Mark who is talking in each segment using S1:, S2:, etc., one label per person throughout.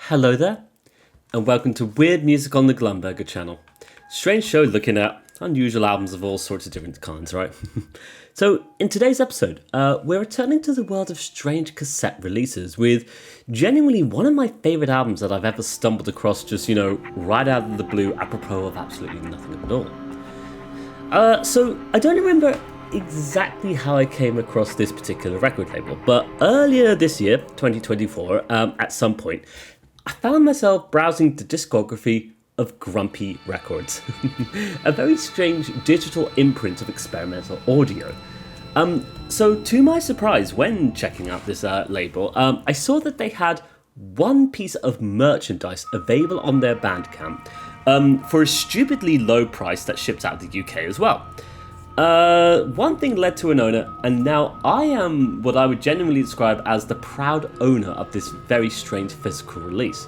S1: Hello there, and welcome to Weird Music on the Glumberger channel. Strange show looking at unusual albums of all sorts of different kinds, right? So, in today's episode, we're returning to the world of strange cassette releases with genuinely one of my favourite albums that I've ever stumbled across just, right out of the blue, apropos of absolutely nothing at all. So, I don't remember exactly how I came across this particular record label, but earlier this year, 2024, at some point, I found myself browsing the discography of Grumpy Records, a very strange digital imprint of experimental audio. So to my surprise, when checking out this label, I saw that they had one piece of merchandise available on their Bandcamp for a stupidly low price that shipped out of the UK as well. One thing led to another, and now I am what I would genuinely describe as the proud owner of this very strange physical release.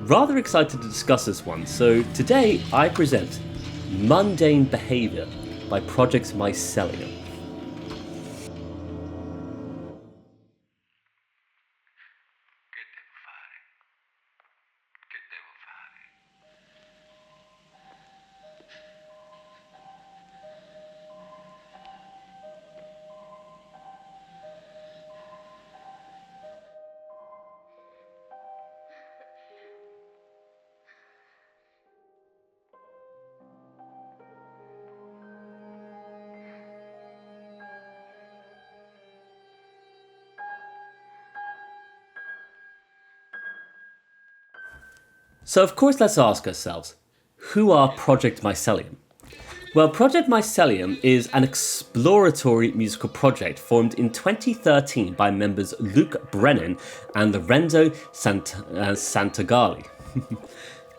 S1: Rather excited to discuss this one, so today I present Mundane Behaviour by Project Mycelium. So of course let's ask ourselves, who are Project Mycelium? Well, Project Mycelium is an exploratory musical project formed in 2013 by members Luke Brennan and Lorenzo Santagalli.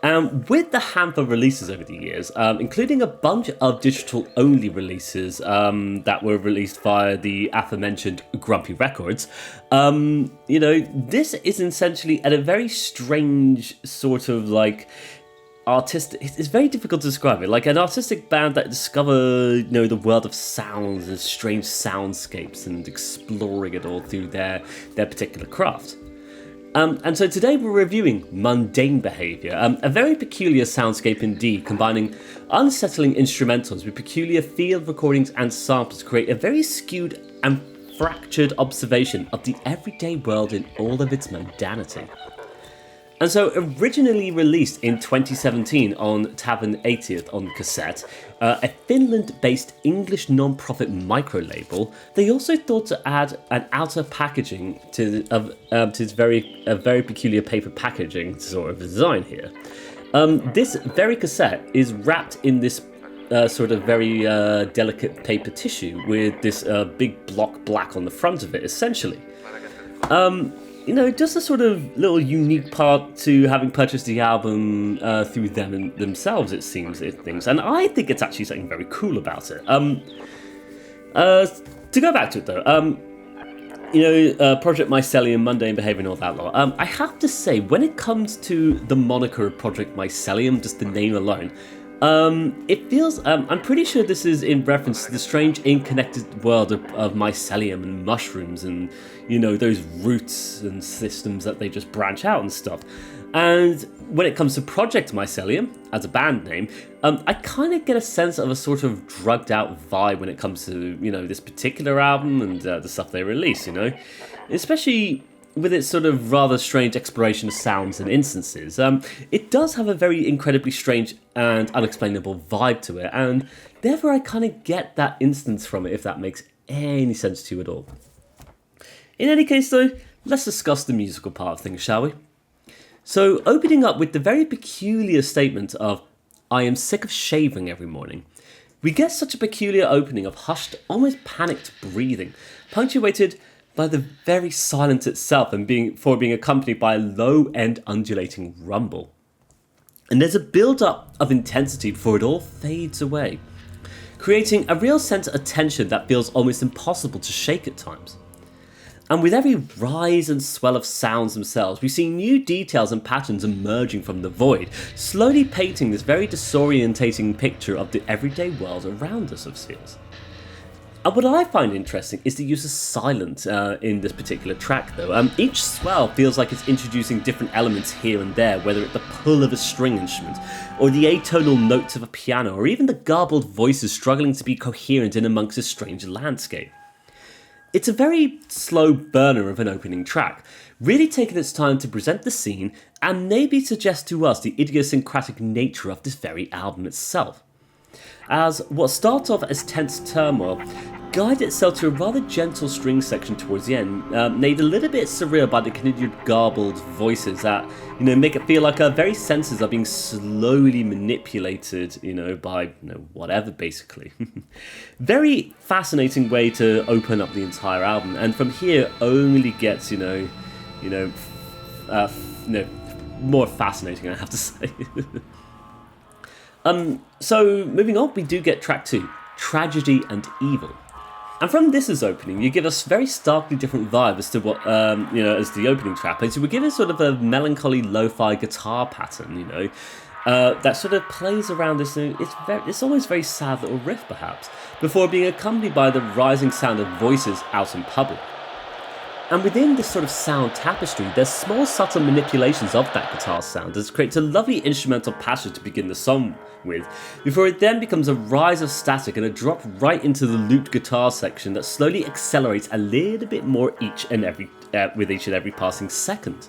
S1: And with the handful of releases over the years, including a bunch of digital-only releases that were released via the aforementioned Grumpy Records, this is essentially at a very strange sort of artistic. It's very difficult to describe it. Like an artistic band that discover the world of sounds and strange soundscapes and exploring it all through their particular craft. And so today we're reviewing Mundane Behaviour, a very peculiar soundscape indeed, combining unsettling instrumentals with peculiar field recordings and samples to create a very skewed and fractured observation of the everyday world in all of its mundanity. And so, originally released in 2017 on Tavern 80th on cassette, a Finland-based English non-profit micro-label, they also thought to add an outer packaging to its very peculiar paper packaging sort of design here. This very cassette is wrapped in this sort of very delicate paper tissue with this big block black on the front of it, essentially. Just a sort of little unique part to having purchased the album through them and themselves, it seems, and I think it's actually something very cool about it. To go back to it though, Project Mycelium, Mundane Behaviour and all that lot, I have to say, when it comes to the moniker of Project Mycelium, just the name alone, it feels, I'm pretty sure this is in reference to the strange interconnected world of mycelium and mushrooms and, those roots and systems that they just branch out and stuff. And when it comes to Project Mycelium, as a band name, I kind of get a sense of a sort of drugged out vibe when it comes to, this particular album and the stuff they release, especially with its sort of rather strange exploration of sounds and instances. It does have a very incredibly strange and unexplainable vibe to it, and therefore I kind of get that instance from it, if that makes any sense to you at all. In any case though, let's discuss the musical part of things, shall we? So, opening up with the very peculiar statement of, "I am sick of shaving every morning," we get such a peculiar opening of hushed, almost panicked breathing, punctuated by the very silence itself and being accompanied by a low-end undulating rumble. And there's a build-up of intensity before it all fades away, creating a real sense of tension that feels almost impossible to shake at times. And with every rise and swell of sounds themselves, we see new details and patterns emerging from the void, slowly painting this very disorientating picture of the everyday world around us, of feels. And what I find interesting is the use of silence in this particular track, though. Each swell feels like it's introducing different elements here and there, whether it's the pull of a string instrument, or the atonal notes of a piano, or even the garbled voices struggling to be coherent in amongst a strange landscape. It's a very slow burner of an opening track, really taking its time to present the scene and maybe suggest to us the idiosyncratic nature of this very album itself. As what starts off as tense turmoil guides itself to a rather gentle string section towards the end, made a little bit surreal by the continued garbled voices that, make it feel like our very senses are being slowly manipulated, by, whatever, basically. Very fascinating way to open up the entire album, and from here only gets, more fascinating, I have to say. So moving on, we do get track 2, Tragedy and Evil. And from this opening, you give us very starkly different vibe as to what, as the opening track. So we give us sort of a melancholy lo-fi guitar pattern, that sort of plays around this. It's always very sad little riff, perhaps, before being accompanied by the rising sound of voices out in public. And within this sort of sound tapestry, there's small subtle manipulations of that guitar sound that creates a lovely instrumental passage to begin the song with, before it then becomes a rise of static and a drop right into the looped guitar section that slowly accelerates a little bit more with each and every passing second.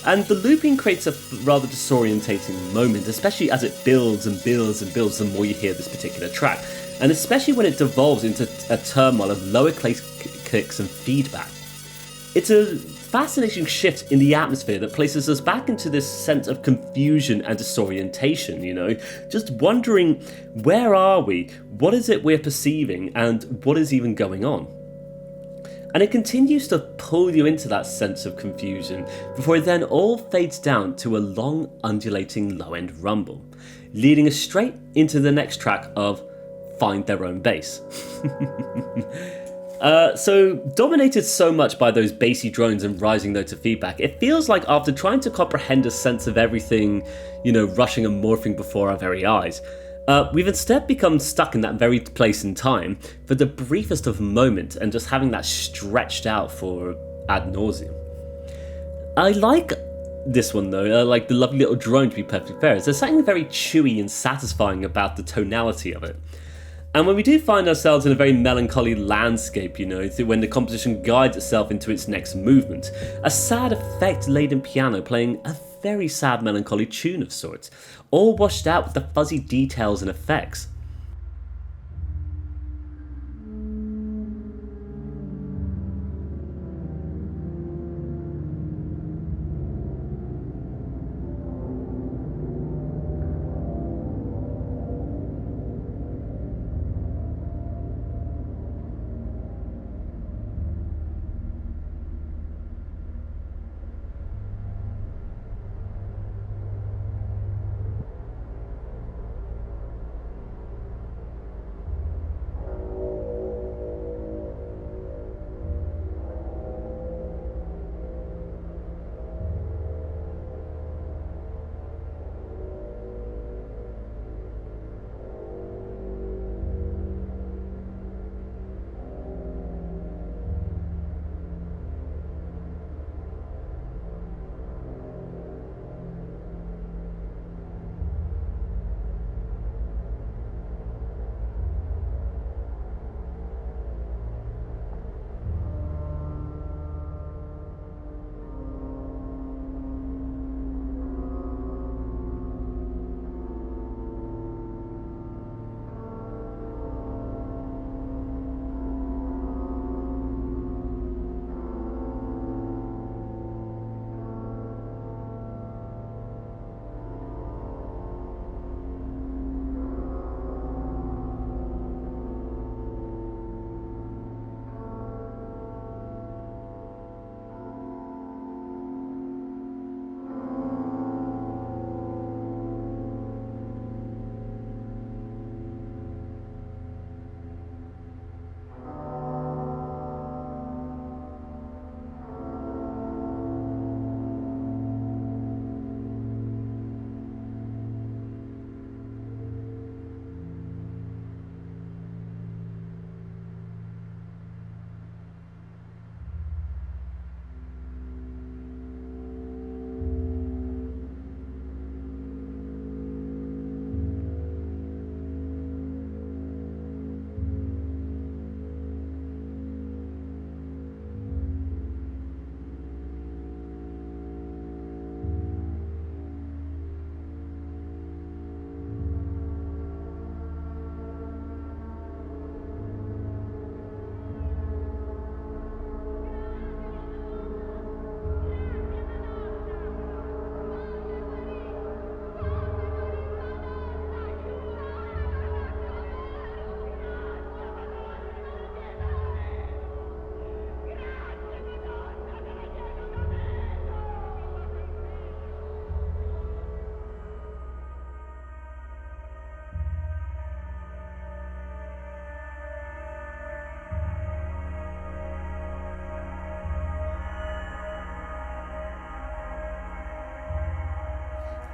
S1: And the looping creates a rather disorientating moment, especially as it builds and builds and builds the more you hear this particular track, and especially when it devolves into a turmoil of lower clicks and feedback. It's a fascinating shift in the atmosphere that places us back into this sense of confusion and disorientation, just wondering, where are we, what is it we're perceiving, and what is even going on? And it continues to pull you into that sense of confusion before it then all fades down to a long undulating low-end rumble, leading us straight into the next track of Find Their Own Bass. So dominated so much by those bassy drones and rising notes of feedback, it feels like after trying to comprehend a sense of everything, rushing and morphing before our very eyes, we've instead become stuck in that very place in time for the briefest of moment and just having that stretched out for ad nauseum. I like this one though, like the lovely little drone, to be perfectly fair. There's something very chewy and satisfying about the tonality of it. And when we do find ourselves in a very melancholy landscape, when the composition guides itself into its next movement, a sad effect-laden piano playing a very sad melancholy tune of sorts, all washed out with the fuzzy details and effects.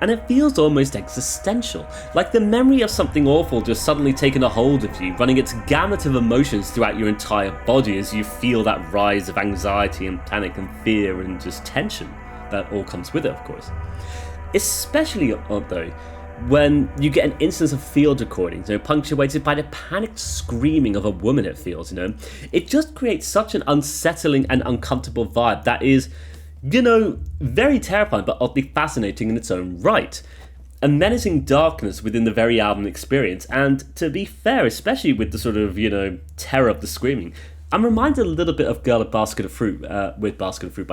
S1: And it feels almost existential, like the memory of something awful just suddenly taking a hold of you, running its gamut of emotions throughout your entire body as you feel that rise of anxiety and panic and fear and just tension that all comes with it, of course. Especially, though, when you get an instance of field recordings, punctuated by the panicked screaming of a woman, it feels, It just creates such an unsettling and uncomfortable vibe that is, very terrifying but oddly fascinating in its own right. A menacing darkness within the very album experience, and to be fair, especially with the sort of, terror of the screaming, I'm reminded a little bit of Girl with Basket of Fruit by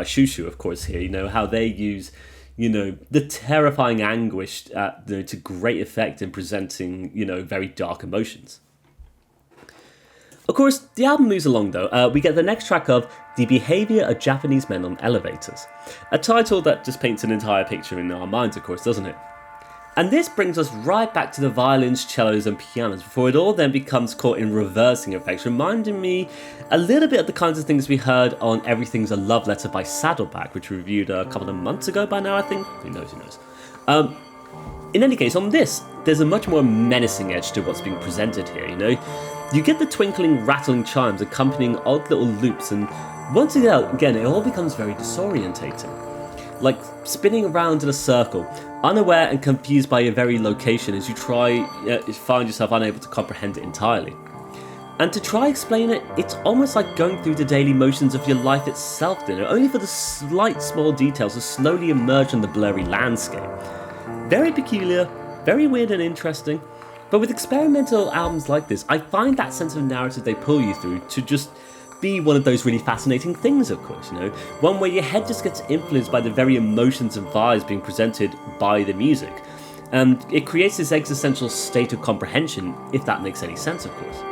S1: Shushu, of course, here, how they use, the terrifying anguish to great effect in presenting, very dark emotions. Of course, the album moves along though. We get the next track of The Behaviour of Japanese Men on Elevators, a title that just paints an entire picture in our minds, of course, doesn't it? And this brings us right back to the violins, cellos and pianos before it all then becomes caught in reversing effects, reminding me a little bit of the kinds of things we heard on Everything's a Love Letter by Saddleback, which we reviewed a couple of months ago by now, I think. Who knows. In any case, on this, there's a much more menacing edge to what's being presented here, You get the twinkling, rattling chimes accompanying odd little loops, and once again, it all becomes very disorientating. Like spinning around in a circle, unaware and confused by your very location as you find yourself unable to comprehend it entirely. And to try explain it, it's almost like going through the daily motions of your life itself, only for the slight small details to slowly emerge on the blurry landscape. Very peculiar, very weird and interesting, but with experimental albums like this, I find that sense of narrative they pull you through to just be one of those really fascinating things, of course, one where your head just gets influenced by the very emotions and vibes being presented by the music, and it creates this existential state of comprehension, if that makes any sense, of course.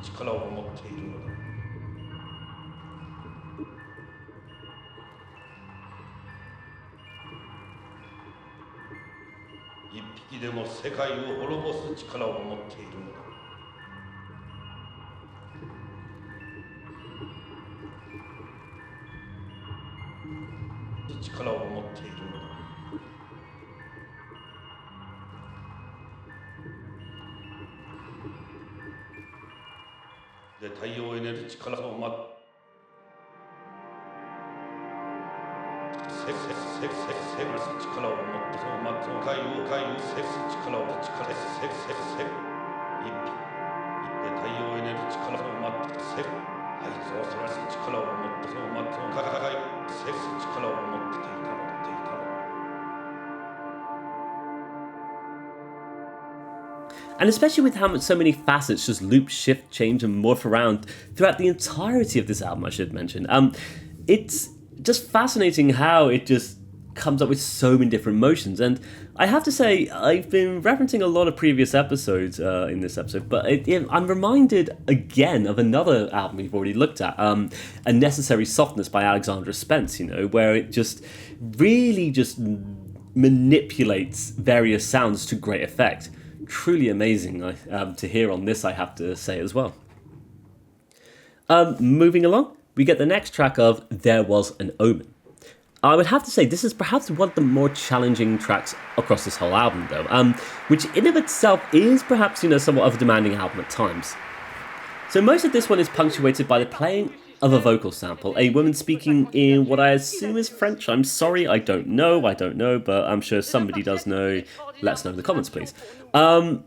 S2: 力を持っているのだ。一匹でも世界を滅ぼす力を持っているのだ。力を持っているのだ。で、太陽エネルギー力を待ってセク力を持ってそう待つ海洋セク力を力セク一匹で太陽エネルギー力を待ってセクあいつはそらしい力を持ってそう待つ海セク力を持っていたの。
S1: And especially with how much so many facets just loop, shift, change, and morph around throughout the entirety of this album, I should mention. It's just fascinating how it just comes up with so many different emotions. And I have to say, I've been referencing a lot of previous episodes in this episode, but I'm reminded again of another album we've already looked at, A Necessary Softness by Alexandra Spence, where it just really just manipulates various sounds to great effect. Truly amazing to hear on this, I have to say as well. Moving along, we get the next track of There Was an Omen. I would have to say this is perhaps one of the more challenging tracks across this whole album, though, which in of itself is perhaps, somewhat of a demanding album at times. So most of this one is punctuated by the playing of a vocal sample, a woman speaking in what I assume is French. I'm sorry, I don't know, but I'm sure somebody does know. Let us know in the comments, please. And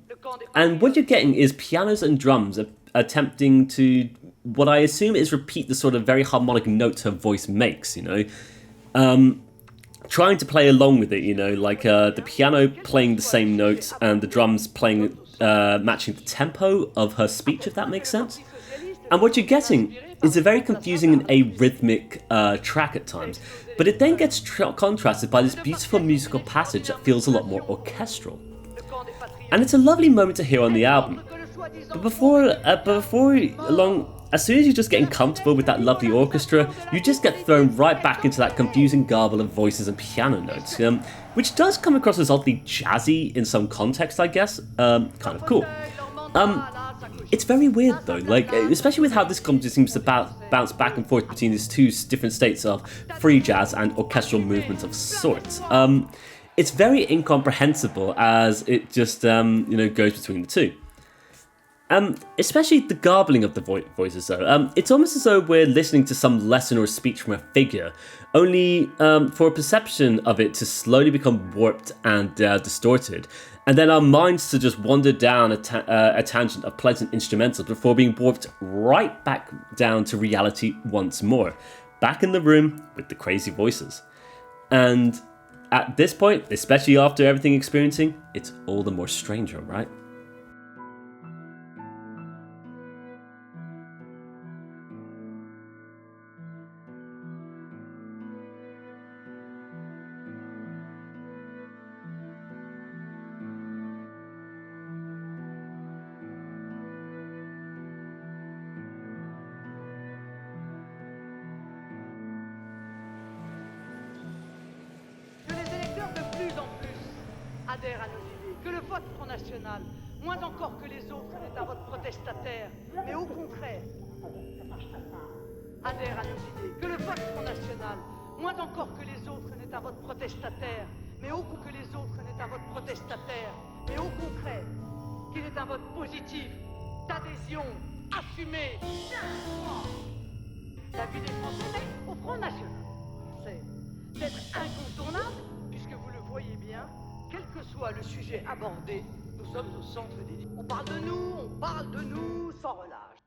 S1: what you're getting is pianos and drums attempting to, what I assume is repeat the sort of very harmonic notes her voice makes, trying to play along with it, like the piano playing the same notes and the drums playing, matching the tempo of her speech, if that makes sense. And what you're getting is a very confusing and arrhythmic track at times, but it then gets contrasted by this beautiful musical passage that feels a lot more orchestral. And it's a lovely moment to hear on the album. But before long, as soon as you're just getting comfortable with that lovely orchestra, you just get thrown right back into that confusing garble of voices and piano notes, which does come across as oddly jazzy in some context, I guess. Kind of cool. It's very weird though, especially with how this composition seems to bounce back and forth between these two different states of free jazz and orchestral movements of sorts. It's very incomprehensible as it just goes between the two. Especially the garbling of the voices though. It's almost as though we're listening to some lesson or speech from a figure, only for a perception of it to slowly become warped and distorted, and then our minds to just wander down a tangent of pleasant instrumentals before being warped right back down to reality once more, back in the room with the crazy voices. And at this point, especially after everything experiencing, it's all the more stranger, right?
S3: Adhère à nos idées, que le vote Front National, moins encore que les autres, n'est un vote protestataire, mais au contraire. Adhère à nos idées, que le vote Front National, moins encore que les autres, n'est un vote protestataire, mais au que les autres n'est un vote protestataire, mais au contraire, qu'il est un vote positif, d'adhésion, assumé. La vie des Français au Front National, c'est d'être incontournable, puisque vous le voyez bien. Quel que soit le sujet abordé, nous sommes au centre des débats. On parle de nous sans relâche.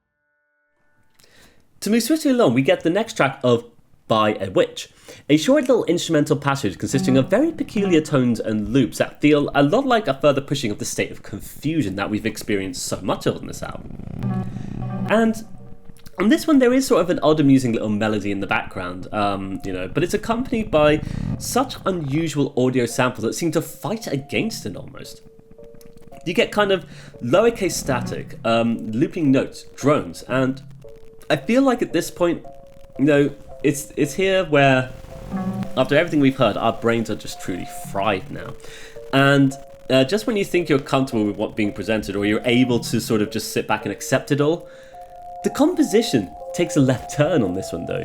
S1: To move swiftly along, we get the next track of By a Witch, a short little instrumental passage consisting of very peculiar tones and loops that feel a lot like a further pushing of the state of confusion that we've experienced so much of in this album. And on this one, there is sort of an odd, amusing little melody in the background, but it's accompanied by such unusual audio samples that seem to fight against it almost. You get kind of lowercase static, looping notes, drones, and I feel like at this point, it's here where, after everything we've heard, our brains are just truly fried now. And just when you think you're comfortable with what's being presented, or you're able to sort of just sit back and accept it all, the composition takes a left turn on this one though.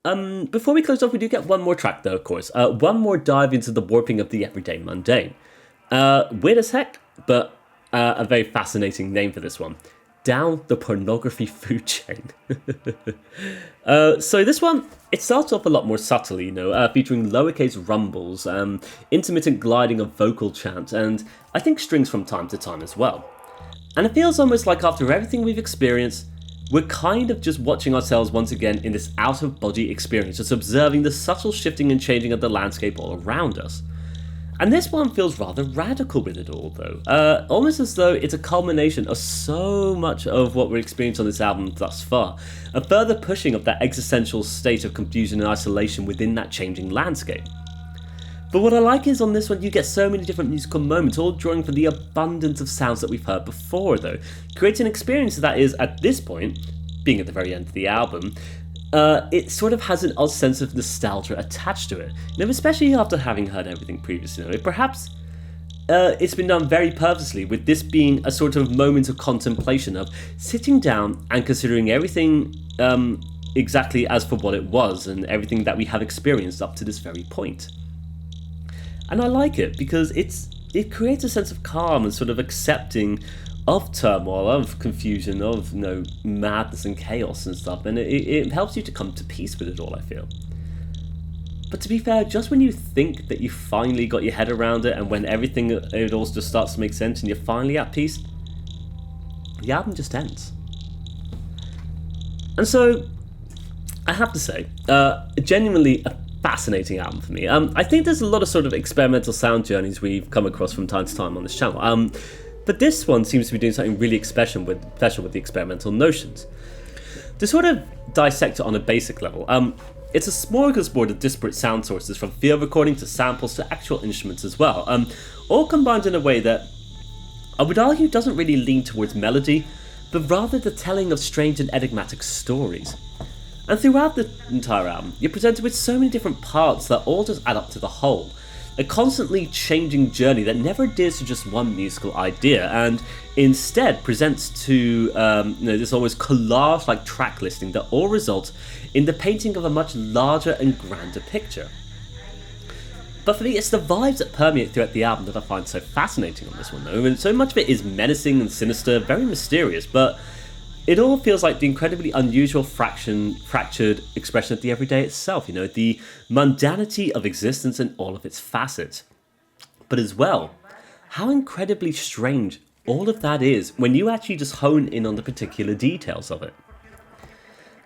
S1: Before we close off, we do get one more track, though, of course. One more dive into the warping of the everyday mundane. Weird as heck, but a very fascinating name for this one. Down the pornography food chain. So this one, it starts off a lot more subtly, featuring lowercase rumbles, intermittent gliding of vocal chant, and I think strings from time to time as well. And it feels almost like after everything we've experienced, we're kind of just watching ourselves once again in this out-of-body experience, just observing the subtle shifting and changing of the landscape all around us. And this one feels rather radical with it all, though. Almost as though it's a culmination of so much of what we're experiencing on this album thus far. A further pushing of that existential state of confusion and isolation within that changing landscape. But what I like is on this one you get so many different musical moments, all drawing from the abundance of sounds that we've heard before, though, creating an experience that is, at this point, being at the very end of the album, it sort of has an odd sense of nostalgia attached to it, especially after having heard everything previously. Perhaps it's been done very purposely, with this being a sort of moment of contemplation, of sitting down and considering everything exactly as for what it was, and everything that we have experienced up to this very point. And I like it because it creates a sense of calm and sort of accepting of turmoil, of confusion, of madness and chaos and stuff, and it helps you to come to peace with it all, I feel. But to be fair, just when you think that you finally got your head around it, and when it all just starts to make sense and you're finally at peace, the album just ends. And so, I have to say, genuinely a fascinating album for me. I think there's a lot of sort of experimental sound journeys we've come across from time to time on this channel. But this one seems to be doing something really special with the experimental notions. To sort of dissect it on a basic level, it's a smorgasbord of disparate sound sources, from field recording to samples to actual instruments as well, all combined in a way that I would argue doesn't really lean towards melody, but rather the telling of strange and enigmatic stories. And throughout the entire album, you're presented with so many different parts that all just add up to the whole. A constantly changing journey that never adheres to just one musical idea, and instead presents to this almost collage-like track listing that all results in the painting of a much larger and grander picture. But for me, it's the vibes that permeate throughout the album that I find so fascinating on this one, though, and so much of it is menacing and sinister, very mysterious, but it all feels like the incredibly unusual fractured expression of the everyday itself, the mundanity of existence in all of its facets. But as well, how incredibly strange all of that is when you actually just hone in on the particular details of it.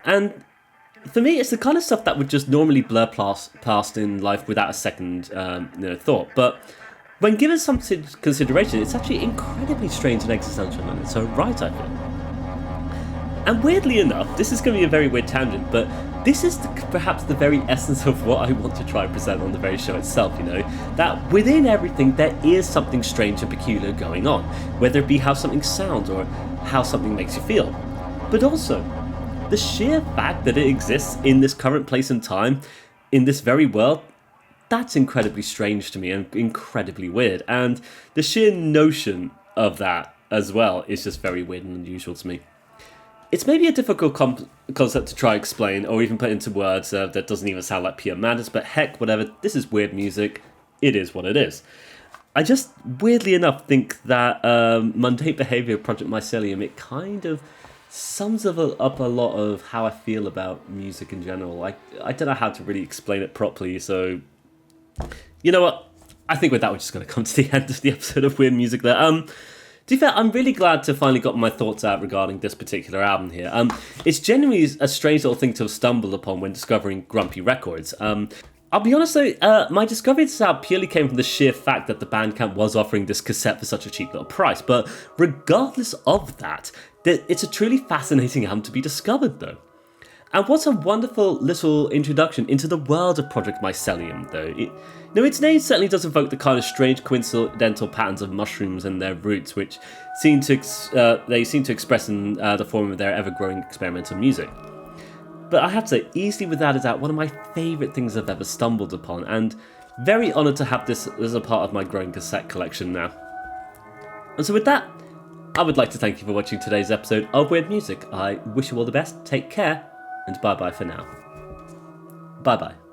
S1: And for me, it's the kind of stuff that would just normally blur past in life without a second thought. But when given some consideration, it's actually incredibly strange and existential in its own right, I feel. And weirdly enough, this is going to be a very weird tangent, but this is perhaps the very essence of what I want to try and present on the very show itself, that within everything there is something strange and peculiar going on, whether it be how something sounds or how something makes you feel. But also, the sheer fact that it exists in this current place and time, in this very world, that's incredibly strange to me and incredibly weird. And the sheer notion of that as well is just very weird and unusual to me. It's maybe a difficult concept to try to explain or even put into words that doesn't even sound like pure madness, but heck, whatever, this is weird music, it is what it is. I just, weirdly enough, think that Mundane Behaviour, Project Mycelium, it kind of sums up a lot of how I feel about music in general. I don't know how to really explain it properly, so you know what? I think with that we're just going to come to the end of the episode of Weird Music there. To be fair, I'm really glad to finally got my thoughts out regarding this particular album here. It's genuinely a strange little thing to have stumbled upon when discovering Grumpy Records. I'll be honest though, my discovery of this album purely came from the sheer fact that the Bandcamp was offering this cassette for such a cheap little price, but regardless of that, it's a truly fascinating album to be discovered though. And what a wonderful little introduction into the world of Project Mycelium, though. Its name certainly does evoke the kind of strange coincidental patterns of mushrooms and their roots, which seem to express in the form of their ever-growing experimental music. But I have to say, easily without a doubt, one of my favourite things I've ever stumbled upon, and very honoured to have this as a part of my growing cassette collection now. And so with that, I would like to thank you for watching today's episode of Weird Music. I wish you all the best, take care, and bye-bye for now. Bye bye.